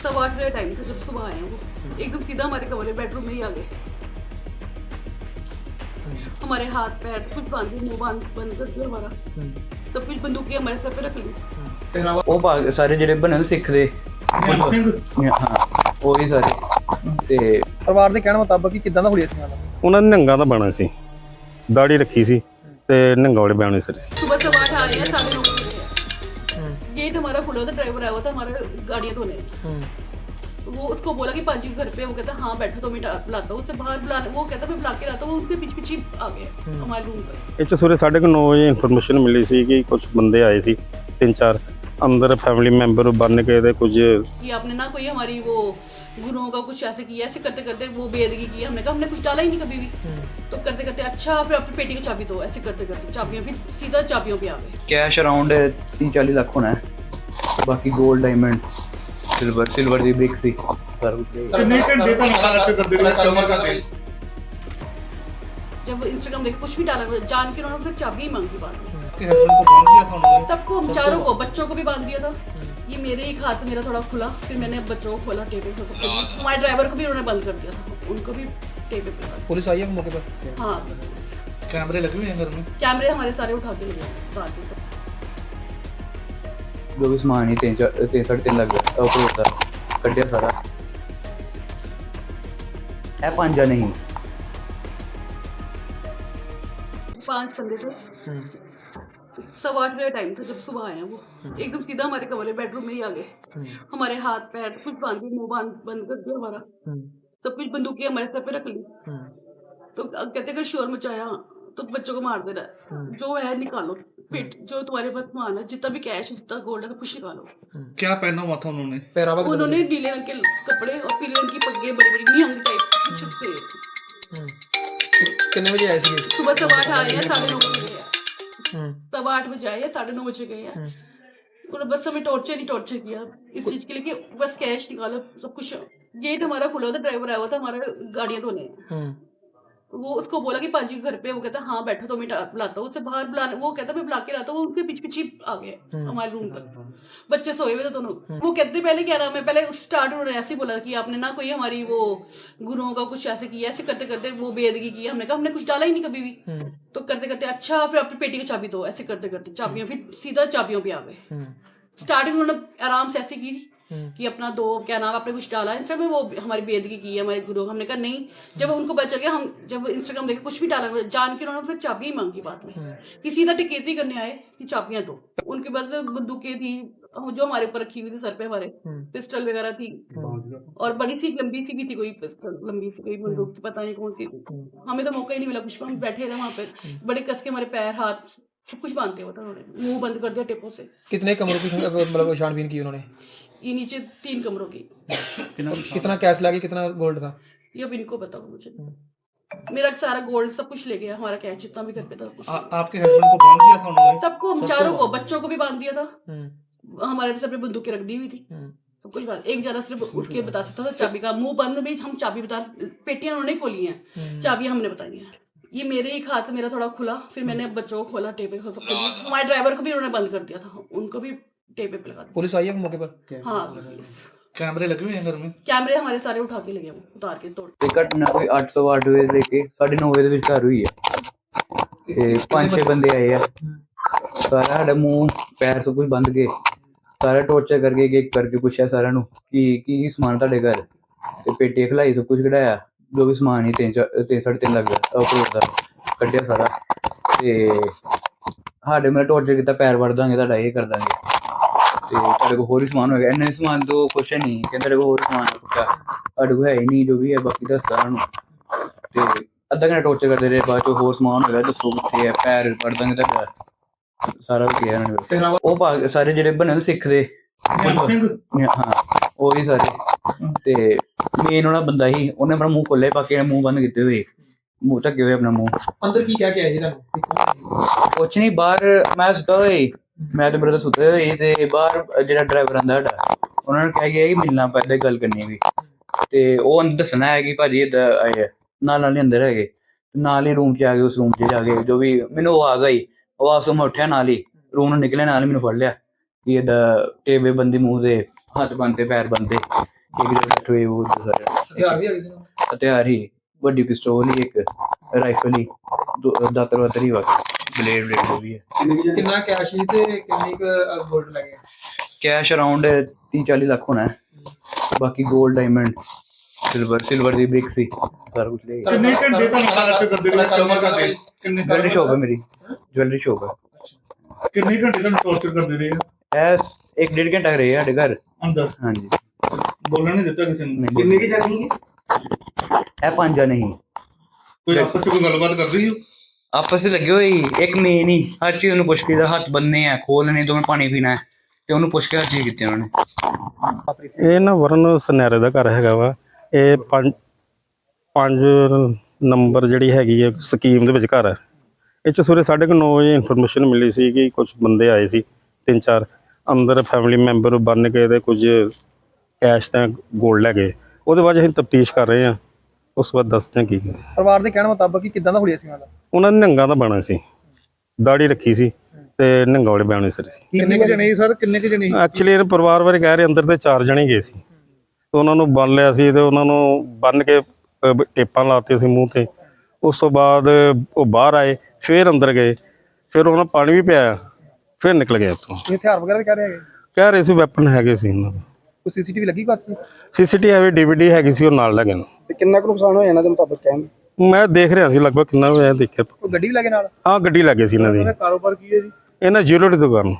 8:15 का टाइम था जब सुबह आए हैं वो एकदम सीधा हमारे कमरे बेडरूम में ही आ गए। हमारे हाथ पैर कुछ बांधे, मुंह बंद कर दिया हमारा, सब कुछ बंदूकें हमारे सर पे रख ली। ਉਹ ਭਾਗ ਸਾਰੇ ਜਿਹੜੇ ਬਣੇ ਸਿੱਖ ਦੇ ਹਾਂ ਉਹੀ ਸਾਰੇ ਤੇ ਪਰਿਵਾਰ ਦੇ ਕਹਿਣ ਮੁਤਾਬਕ ਕਿ ਕਿਦਾਂ ਦਾ ਹੁਲੀਆ ਸੀ ਉਹਨਾਂ ਦਾ? ਉਹਨਾਂ ਨੇ ਨੰਗਾ ਦਾ ਬਾਣਾ ਸੀ, ਦਾੜੀ ਰੱਖੀ ਸੀ ਤੇ ਨੰਗਾ वाले बाणे सिर ਸੀ। सुबह सवा 8 आए हैं, 9:30 बजे गेट हमारा खुला था, ड्राइवर आया हुआ था हमारे गाड़ियाँ धोने। वो उसको बोला कि पाजी घर पे, वो कहता हाँ बैठो 2 मिनट बुलाता हूँ, उससे बाहर बुला, वो कहता मैं बुला के लाता हूँ, उसके पीछे आ गए हमारे रूम पर। ਇਹ 'ਚ ਸਵੇਰੇ 9:30 ਵਜੇ ਇਨਫੋਰਮੇਸ਼ਨ ਮਿਲੀ ਸੀ ਕਿ ਕੁਝ ਬੰਦੇ ਆਏ ਸੀ, 3-4 अंदर फैमिली मेंबर बन के थे कुछ कि आपने ना कोई हमारी वो गुरुओं का कुछ ऐसे किया, ऐसे करते करते वो बेदगी की। हमने कहा हमने कुछ डाला ही नहीं कभी भी, तो करते करते अच्छा फिर अपनी पेटी की चाबी दो, ऐसे करते करते चाबियां फिर सीधा चाबियों पे आ गए। कैश अराउंड 30-40 लाख होना है, बाकी गोल्ड डायमंड सिल्वर दी ब्रिक सी सारा कुछ। कितने घंटे तक हालात कर देते कस्टमर का? जब इंस्टाग्राम देखे कुछ भी डाला, जान के उन्होंने फिर चाबी ही मांगी बाद में। हस्बैंड को बांध दिया था उन्होंने? सबको, चारों को, बच्चों को भी बांध दिया था। ये मेरे एक हाथ मेरा थोड़ा खुला, फिर मैंने बच्चों को खोला टेबल हो सकता है। हमारे ड्राइवर को भी उन्होंने बंद कर दिया था, उनको भी टेबल पे लगा पुलिस आई है मौके पर? दिया। हाँ कैमरे लगे हुए हैं घर में? कैमरे हमारे सारे उठा के ले गए उतार के। तो जो भी सामान ही 3-3.5 लग गया ऊपर होता कटिया सारा है। 5 नहीं 5 बंदे थे। 8:15 का टाइम था जब सुबह आए हैं वो एकदम सीधा हमारे कमरे बेडरूम में ही आ गए। हमारे हाथ पैर कुछ बांधे, मुंह बंद कर दिया हमारा, सब कुछ बंदूकें हमारे सर पे रख ली। तो कहते अगर शोर मचाया तो बच्चों को मार देना है, जो है निकालो, फिर जो तुम्हारे पास सामान है, जितना भी कैश है, जितना गोल्ड है, कुछ निकालो। क्या पहना हुआ था उन्होंने? पहरावा कितना उन्होंने नीले रंग के कपड़े और पीले रंग की पग्गे, बड़ी बड़ी निहंग टाइप से। कितने बजे आए थे? सुबह 8:15 आए हैं, 9:30 बजे गए हैं। 8:15 बजे आए हैं, 9:30 बजे गए हैं। उन्होंने बस हमें टॉर्चर किया इस चीज के लिए कि बस कैश निकालो, सब कुछ। गेट हमारा खुला हुआ था, ड्राइवर आया हुआ था हमारे गाड़ियाँ धोने। वो उसको बोला कि पाजी घर पे, वो कहता हाँ बैठो 2 मिनट बुलाता हूँ, उससे बाहर बुला, वो कहता मैं बुला के लाता हूँ, उसके पीछे आ गए हमारे रूम पर। बच्चे सोए हुए थे दोनों। वो कहते पहले क्या नाम है, पहले स्टार्ट उन्होंने ऐसे बोला कि आपने ना कोई हमारी वो गुरुओं का कुछ ऐसे किया, ऐसे करते करते वो बेदगी की। हमने कहा हमने कुछ डाला ही नहीं कभी भी, तो करते करते अच्छा फिर अपनी पेटी की चाबी दो, ऐसे करते करते चाबियां फिर सीधा चाबियों पे आ गए। स्टार्टिंग उन्होंने आराम से ऐसे की कि अपना दो, क्या नाम, आपने कुछ डाला इंस्टाग्राम में, वो हमारी बेदगी की है हमारे गुरु। हमने कहा नहीं। जब उनको पता चल गया, हम जब इंस्टाग्राम देखे कुछ भी डाला, जान के उन्होंने फिर चाबी ही मांगी बाद में कि सीधा टिकेती करने आए कि चाबियां दो। उनके पास बंदूकें थी जो हमारे ऊपर रखी हुई थी, सर पे हमारे पिस्टल वगैरह थी, और बड़ी सी लंबी सी भी थी कोई पिस्टल, लंबी सी कोई बंदूक, पता नहीं कौन सी थी। हमें तो मौका ही नहीं मिला कुछ, हम बैठे थे वहां पे, बड़े कस के हमारे पैर हाथ सब कुछ बांधते होता, उन्होंने मुंह बंद कर दिया टेपों से। कितने कमरों की मतलब छानबीन की उन्होंने? ये नीचे 3 कमरों की। कितना कैश लगा, कितना गोल्ड था? ये अब इनको पता होगा मुझे। मेरा सारा गोल्ड सब कुछ ले गया, हमारा कैश जितना भी घर पे था कुछ। आपके हस्बैंड को बांध दिया था उन्होंने? सबको, चारों को, बच्चों को भी बांध दिया था। हमारे सर पे बंदूकें रख दी हुई थी, सब कुछ बात। एक ज्यादा सिर्फ उठ के बता सकता था चाबी का, मुंह बंद में हम चाबी बता, पेटियां उन्होंने खोली हैं, चाबियां हमने बताई हैं। ये मेरे एक हाथ मेरा थोड़ा खुला, फिर मैंने बच्चों को खोला टेबल हो सकता है। हमारे ड्राइवर को भी उन्होंने बंद कर दिया था, उनको भी टेबल पे लगा दिया। पुलिस आई है मौके पर? हाँ कैमरे लगे हुए हैं घर में? कैमरे हमारे सारे उठा के ले गए, उतार के तोड़। ਇਹ ਘਟਨਾ ਕੋਈ 8:08 ਵਜੇ ਲੈ ਕੇ 9:30 ਵਜੇ ਦੇ ਵਿਚਕਾਰ ਹੋਈ ਹੈ। ਤੇ 5-6 ਬੰਦੇ ਆਏ ਆ, ਸਾਰਾ ਸਾਡਾ ਮੂੰਹ ਪੈਰ ਸਭ ਕੁਝ ਬੰਦ ਕੇ ਸਾਰਾ ਟੌਰਚਰ ਕਰਕੇ ਇੱਕ ਕਰਕੇ ਪੁੱਛਿਆ ਸਾਰਿਆਂ ਨੂੰ ਕਿ ਕੀ ਸਮਾਨ ਤੁਹਾਡੇ ਘਰ, ਤੇ ਪੇਟੀ ਖਲਾਈ ਸਭ ਕੁਝ ਕਢਾਇਆ, ਜੋ ਵੀ ਸਮਾਨ ਹੀ 3-3.5 ਲੱਗ ਗਿਆ ਉੱਪਰ ਦਾ ਕੱਢਿਆ ਸਾਰਾ। ਤੇ ਸਾਡੇ ਮੇਰਾ ਟੌਰਚਰ ਕੀਤਾ, ਪੈਰ ਵੜ ਦਾਂਗੇ ਤੁਹਾਡਾ, ਇਹ ਕਰ ਦਾਂਗੇ, ਤੇ ਤੁਹਾਡੇ ਕੋਲ ਹੋਰ ਹੀ ਸਮਾਨ ਹੋਏਗਾ। ਇੰਨੇ ਸਮਾਨ ਤੋਂ ਕੁਛ ਨਹੀਂ, ਕਹਿੰਦੇ ਤੁਹਾਡੇ ਕੋਲ ਹੋਰ ਸਮਾਨ ਪੁੱਛਿਆ, ਸਾਡੇ ਕੋਲ ਹੈ ਹੀ ਨਹੀਂ, ਜੋ ਵੀ ਹੈ ਬਾਕੀ ਦੱਸਦਾ ਉਹਨਾਂ ਨੂੰ। ਤੇ ਅੱਧਾ ਘੰਟਾ ਟੌਰਚਰ ਕਰਦੇ ਰਹੇ, ਬਾਅਦ ਚੋਂ ਹੋਰ ਸਮਾਨ ਹੋਇਆ ਦੱਸੋ ਕਿੱਥੇ ਹੈ, ਪੈਰ ਵੜ ਦਾਂਗੇ ਤੁਹਾਡਾ, ਸਾਰਾ ਕੁਝ ਕਿਹਾ ਉਹਨਾਂ ਨੇ। ਉਹ ਭਾਗ ਸਾਰੇ ਜਿਹੜੇ ਬਣੇ ਸਿੱਖ ਦੇ ਹਾਂ ਉਹੀ ਸਾਰੇ, ਤੇ ਮੇਨ ਉਹਨਾਂ ਬੰਦਾ ਹੀ, ਉਹਨੇ ਆਪਣਾ ਮੂੰਹ ਖੋਲਿਆ, ਬਾਕੀ ਮੂੰਹ ਬੰਦ ਕੀਤੇ ਹੋਏ, ਮੂੰਹ ਢੱਕੇ ਹੋਏ ਆਪਣਾ ਮੂੰਹ। ਅੰਦਰ ਕੀ ਕਹਿ ਕੇ ਆਏ ਸੀ ਤੁਹਾਨੂੰ? ਕੁਛ ਨਹੀਂ, ਬਾਹਰ ਮੈਂ ਸੁੱਤਾ ਹੋਇਆ, ਮੈਂ ਤੇ ਬ੍ਰਦਰ ਸੁੱਤੇ ਹੋਏ, ਤੇ ਬਾਹਰ ਜਿਹੜਾ ਡਰਾਈਵਰ ਆਂਦਾ ਸਾਡਾ, ਉਹਨਾਂ ਨੂੰ ਕਹਿ ਗਿਆ ਕਿ ਮਿਲਣਾ ਪੈਂਦਾ, ਗੱਲ ਕਰਨੀ ਵੀ, ਤੇ ਉਹ ਅੰਦਰ ਦੱਸਣਾ ਹੈ ਕਿ ਭਾਜੀ ਏਦਾਂ ਆਏ ਆ, ਨਾਲ ਹੀ ਅੰਦਰ ਹੈਗੇ, ਨਾਲ ਹੀ ਰੂਮ 'ਚ ਆ ਗਏ। ਉਸ ਰੂਮ 'ਚ ਜਾ ਕੇ ਜੋ ਵੀ ਮੈਨੂੰ ਆਵਾਜ਼ ਆਈ, ਆਵਾਜ਼ ਤੋਂ ਮੈਂ ਉੱਠਿਆ, ਨਾਲ ਹੀ ਰੂਮ ਨੂੰ ਨਿਕਲਿਆ, ਨਾਲ ਹੀ ਮੈਨੂੰ ਫੜ ਲਿਆ ਕਿ ਏਦਾਂ ਟੇਬੇ ਬੰਦੀ ਮੂੰਹ ਦੇ ਹੱਥ ਬੰਨ੍ਹਤੇ ਪੈਰ ਬੰਨ੍ਹਤੇ ਇੱਕ ਜਗ੍ਹਾ ਬੈਠੇ ਹੋਏ ਉਹ ਸਾਰੇ ਹਥਿਆਰ ਵੀ ਹੈਗੇ ਸੀ ਨਾਲ? ਹਥਿਆਰ ਹੀ ਵੱਡੀ ਪਿਸਤੌਲ ਹੀ ਇੱਕ ਰਾਈਫਲ ਹੀ ਦਾਤਰ ਵਾਤਰ ਹੀ ਵਾ ਬਲੇਡ ਜੋ ਵੀ ਹੈ। ਕਿੰਨਾ ਕੈਸ਼ ਸੀ ਤੇ ਕਿੰਨੀ ਕੁ ਗੋਲਡ ਲੱਗੇ? ਕੈਸ਼ ਅਰਾਊਂਡ 30-40 ਲੱਖ ਹੋਣਾ ਹੈ। ਬਾਕੀ 골ਡ ਡਾਇਮੰਡ ਸਿਲਵਰ ਦੀ ਬ੍ਰਿਕ ਸੀ ਸਾਰਾ ਕੁਝ ਲੈ ਗਏ। ਕਿੰਨੇ ਘੰਟੇ ਤੁਹਾਨੂੰ ਟਾਰਚਰ ਕਰਦੇ ਰਹੇ ਕਾਰੋਬਾਰ ਕਰਦੇ ਕਿੰਨੇ ਜਵੈਲਰੀ ਸ਼ੋਪ ਹੈ ਮੇਰੀ ਜਵੈਲਰੀ ਸ਼ੋਪ ਹੈ। ਕਿੰਨੇ ਘੰਟੇ ਤੁਹਾਨੂੰ ਟਾਰਚਰ ਕਰਦੇ ਰਹੇ ਐ 1-1.5 ਘੰਟਾ ਰਹੇ ਸਾਡੇ ਘਰ। ਅੰਦਰ ਹਾਂਜੀ ਬੋਲਣ ਨਹੀਂ ਦਿੱਤਾ ਕਿਸੇ ਨੂੰ ਕਿੰਨੇ ਕੀ ਜਾਣੀ ਇਹ 5 ਜਣੇ ਹੀ ਕੋਈ ਆਪਸ ਚ ਕੋਈ ਗੱਲਬਾਤ ਕਰਦੀ ਹੋ ਆਪਸ ਵਿੱਚ ਲੱਗੇ ਹੋਏ ਹੀ ਇੱਕ ਮੇਨ ਹੀ ਹਰ ਚੀਜ਼ ਨੂੰ ਪੁੱਛ ਕੇ ਦਾ ਹੱਥ ਬੰਨੇ ਆ ਖੋਲਣੇ ਤੋਂ ਮੈਂ ਪਾਣੀ ਪੀਣਾ ਹੈ ਤੇ ਉਹਨੂੰ ਪੁੱਛ ਕੇ ਹਰ ਚੀਜ਼ ਕੀਤੀ ਉਹਨਾਂ ਨੇ। ਇਹ ਨਾ ਵਰਨ ਸਨੈਰੇ ਦਾ ਘਰ ਹੈਗਾ ਵਾ। ਇਹ 5 ਨੰਬਰ ਜਿਹੜੀ ਹੈਗੀ ਹੈ ਸਕੀਮ ਦੇ ਵਿੱਚ ਘਰ ਹੈ। ਇਹ 'ਚ ਸਵੇਰੇ 9:30 ਵਜੇ ਇਨਫੋਰਮੇਸ਼ਨ ਮਿਲੀ ਸੀ ਕਿ ਕੁਝ ਬੰਦੇ ਆਏ ਸੀ 3-4 ਅੰਦਰ ਫੈਮਿਲੀ ਮੈਂਬਰ ਬੰਨ ਕੇ ਤੇ ਕੁਝ ਕੈਸ਼ ਤੇ ਗੋਲਡ ਲੈ ਗਏ। ਉਹਦੇ ਬਾਅਦ ਅਸੀਂ ਤਫਤੀਸ਼ ਕਰ ਰਹੇ ਹਾਂ, ਉਸ ਤੋਂ ਬਾਅਦ ਦੱਸਦੇ ਹਾਂ ਕੀ ਹੈ। ਪਰਿਵਾਰ ਦੇ ਕਹਿਣ ਮੁਤਾਬਕ ਕਿਦਾਂ ਦਾ ਹੁਲੀਆ ਸੀ ਉਹਨਾਂ ਦਾ? ਉਹਨਾਂ ਨੇ ਨਿਹੰਗਾਂ ਦਾ ਬਾਣਾ ਸੀ, ਦਾੜੀ ਰੱਖੀ ਸੀ ਤੇ ਨਿਹੰਗਾਂ ਵਾਲੇ ਬਾਣੇ ਸਿਰ ਸੀ। ਕਿੰਨੇ ਕੁ ਜਣੇ ਸੀ ਸਰ ਕਿੰਨੇ ਕੁ ਜਣੇ ਐਕਚੁਅਲੀ ਇਹ ਪਰਿਵਾਰ ਬਾਰੇ ਕਹਿ ਰਹੇ ਅੰਦਰ ਤੇ 4 ਜਣੇ ਗਏ ਸੀ ਤੇ ਉਹਨਾਂ ਨੂੰ ਬੰਨ ਲਿਆ ਸੀ ਤੇ ਉਹਨਾਂ ਨੂੰ ਬੰਨ ਕੇ ਟੇਪਾਂ ਲਾਤੇ ਸੀ ਮੂੰਹ ਤੇ। ਉਸ ਤੋਂ ਬਾਅਦ ਉਹ ਬਾਹਰ ਆਏ, ਫਿਰ ਅੰਦਰ ਗਏ, ਫਿਰ ਉਹਨਾਂ ਪਾਣੀ ਵੀ ਪਿਆਇਆ, ਫਿਰ ਨਿਕਲ ਗਏ ਉੱਥੋਂ। ਇਹ ਹਥਿਆਰ ਵਗੈਰਾ ਵੀ ਕਹਿ ਰਹੇ ਹੈਗੇ? ਕਹਿ ਰਹੇ ਸੀ ਵੈਪਨ ਹੈਗੇ ਸੀ ਉਹਨਾਂ ਕੋਲ। ਕੋਈ ਸੀਸੀਟੀਵੀ ਲੱਗੀ ਘਰ 'ਚ? ਸੀਸੀਟੀਵੀ DVD ਹੈਗੀ ਸੀ, ਉਹ ਨਾਲ ਲੈ ਗਏ ਨੇ। ਤੇ ਕਿੰਨਾ ਕੁ ਨੁਕਸਾਨ ਹੋਇਆ ਇਹਨਾਂ ਦੇ ਮੁਤਾਬਕ ਕਹਿਣ? ਮੈਂ ਦੇਖ ਰਿਹਾ ਸੀ ਲਗਭਗ ਕਿੰਨਾ ਹੋਇਆ ਦੇਖਿਆ। ਕੋਈ ਗੱਡੀ ਵੀ ਲੱਗੇ ਨਾਲ? ਹਾਂ ਗੱਡੀ ਲੱਗੇ ਸੀ ਇਹਨਾਂ ਦੀ। ਕਾਰੋਬਾਰ ਕੀ ਹੈ ਜੀ ਇਹਨਾਂ ਜਿਊਲਰੀ ਦੁਕਾਨ।